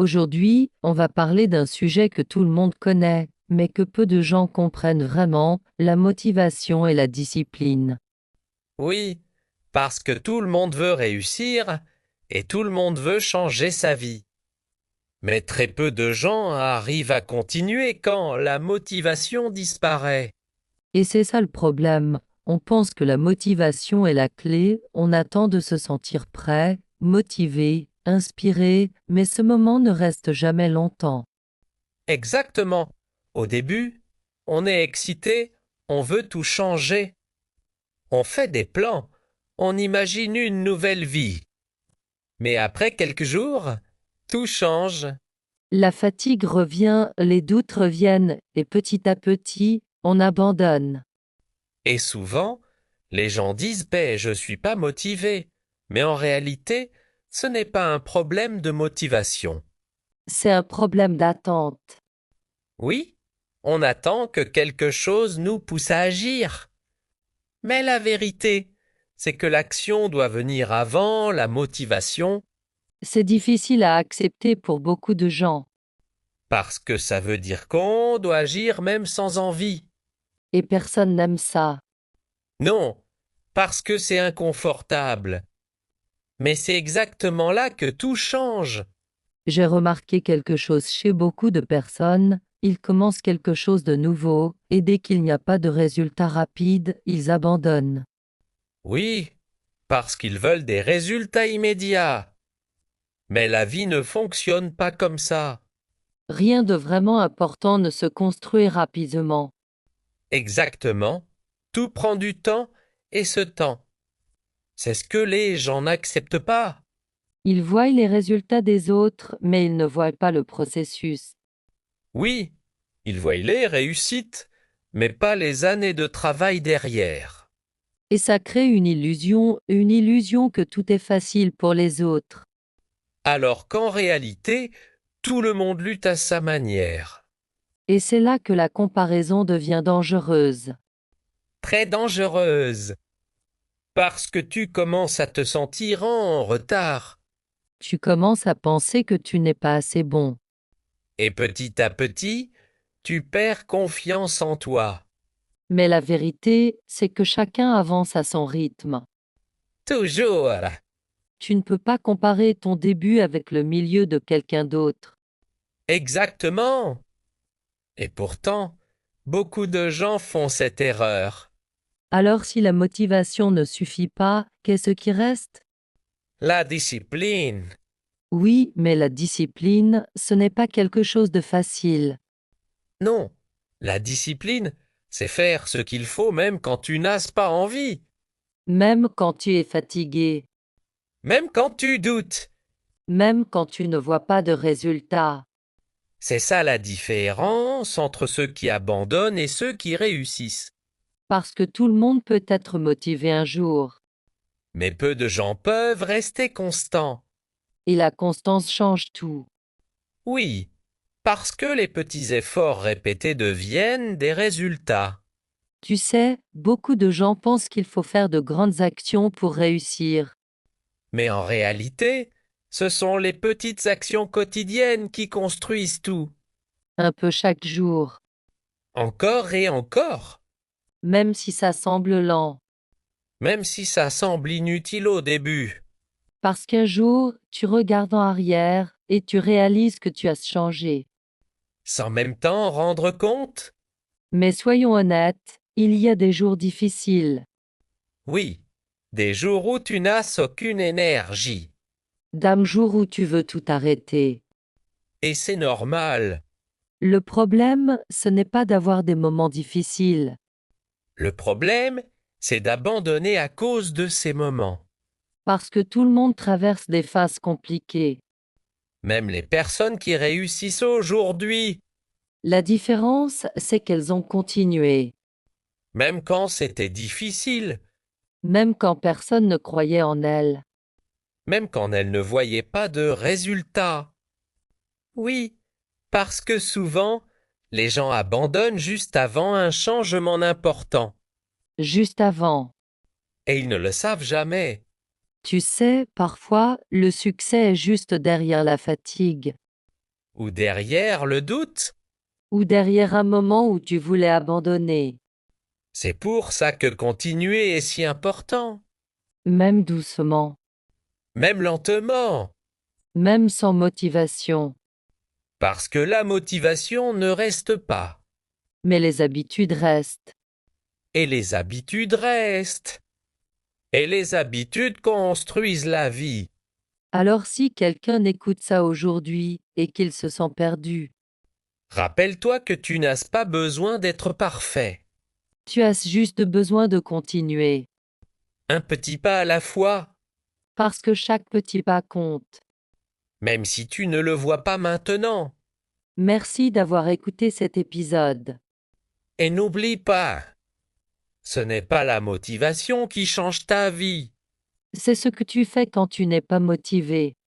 Aujourd'hui, on va parler d'un sujet que tout le monde connaît, mais que peu de gens comprennent vraiment, la motivation et la discipline. Oui, parce que tout le monde veut réussir et tout le monde veut changer sa vie. Mais très peu de gens arrivent à continuer quand la motivation disparaît. Et c'est ça le problème. On pense que la motivation est la clé, on attend de se sentir prêt, motivé, inspiré, mais ce moment ne reste jamais longtemps. Exactement. Au début, on est excité, on veut tout changer. On fait des plans, on imagine une nouvelle vie. Mais après quelques jours, tout change. La fatigue revient, les doutes reviennent, et petit à petit, on abandonne. Et souvent, les gens disent ben, je suis pas motivé. Mais en réalité, ce n'est pas un problème de motivation. C'est un problème d'attente. Oui, on attend que quelque chose nous pousse à agir. Mais la vérité, c'est que l'action doit venir avant la motivation, C'est difficile à accepter pour beaucoup de gens, parce que ça veut dire qu'on doit agir même sans envie. et personne n'aime ça. Non, parce que c'est inconfortable. Mais c'est exactement là que tout change. J'ai remarqué quelque chose chez beaucoup de personnes, ils commencent quelque chose de nouveau, et dès qu'il n'y a pas de résultat rapide, ils abandonnent. Oui, parce qu'ils veulent des résultats immédiats. Mais la vie ne fonctionne pas comme ça. Rien de vraiment important ne se construit rapidement. Exactement. Tout prend du temps et ce temps. C'est ce que les gens n'acceptent pas. Ils voient les résultats des autres, mais ils ne voient pas le processus. Oui, ils voient les réussites, mais pas les années de travail derrière. Et ça crée une illusion que tout est facile pour les autres. Alors qu'en réalité, tout le monde lutte à sa manière. Et c'est là que la comparaison devient dangereuse. Très dangereuse. Parce que tu commences à te sentir en retard. Tu commences à penser que tu n'es pas assez bon. Et petit à petit, tu perds confiance en toi. Mais la vérité, c'est que chacun avance à son rythme. Toujours. Tu ne peux pas comparer ton début avec le milieu de quelqu'un d'autre. Exactement. Et pourtant, beaucoup de gens font cette erreur. Alors si la motivation ne suffit pas, qu'est-ce qui reste? La discipline. Oui, mais la discipline, ce n'est pas quelque chose de facile. Non. La discipline, c'est faire ce qu'il faut même quand tu n'as pas envie. Même quand tu es fatigué, Même quand tu doutes. même quand tu ne vois pas de résultat. C'est ça la différence entre ceux qui abandonnent et ceux qui réussissent. Parce que tout le monde peut être motivé un jour. Mais peu de gens peuvent rester constants. Et la constance change tout. Oui, parce que les petits efforts répétés deviennent des résultats. Tu sais, beaucoup de gens pensent qu'il faut faire de grandes actions pour réussir. Mais en réalité, ce sont les petites actions quotidiennes qui construisent tout. Un peu chaque jour, Encore et encore. même si ça semble lent. Même si ça semble inutile au début. Parce qu'un jour, tu regardes en arrière et tu réalises que tu as changé. Sans même temps rendre compte. Mais soyons honnêtes, il y a des jours difficiles, Oui, des jours où tu n'as aucune énergie. d'un jour où tu veux tout arrêter. Et c'est normal. Le problème, ce n'est pas d'avoir des moments difficiles, Le problème, c'est d'abandonner à cause de ces moments. parce que tout le monde traverse des phases compliquées. Même les personnes qui réussissent aujourd'hui, La différence, c'est qu'elles ont continué, même quand c'était difficile, même quand personne ne croyait en elles. même quand elles ne voyaient pas de résultats. Oui, parce que souvent, les gens abandonnent juste avant un changement important, Juste avant. et ils ne le savent jamais. Tu sais, parfois, le succès est juste derrière la fatigue. ou derrière le doute. ou derrière un moment où tu voulais abandonner, C'est pour ça que continuer est si important, même doucement, même lentement, même sans motivation. parce que la motivation ne reste pas, Mais les habitudes restent. et les habitudes restent, et les habitudes construisent la vie. Alors si quelqu'un écoute ça aujourd'hui et qu'il se sent perdu, Rappelle-toi que tu n'as pas besoin d'être parfait. tu as juste besoin de continuer, Un petit pas à la fois, parce que chaque petit pas compte. même si tu ne le vois pas maintenant. Merci d'avoir écouté cet épisode. Et n'oublie pas, ce n'est pas la motivation qui change ta vie. C'est ce que tu fais quand tu n'es pas motivé.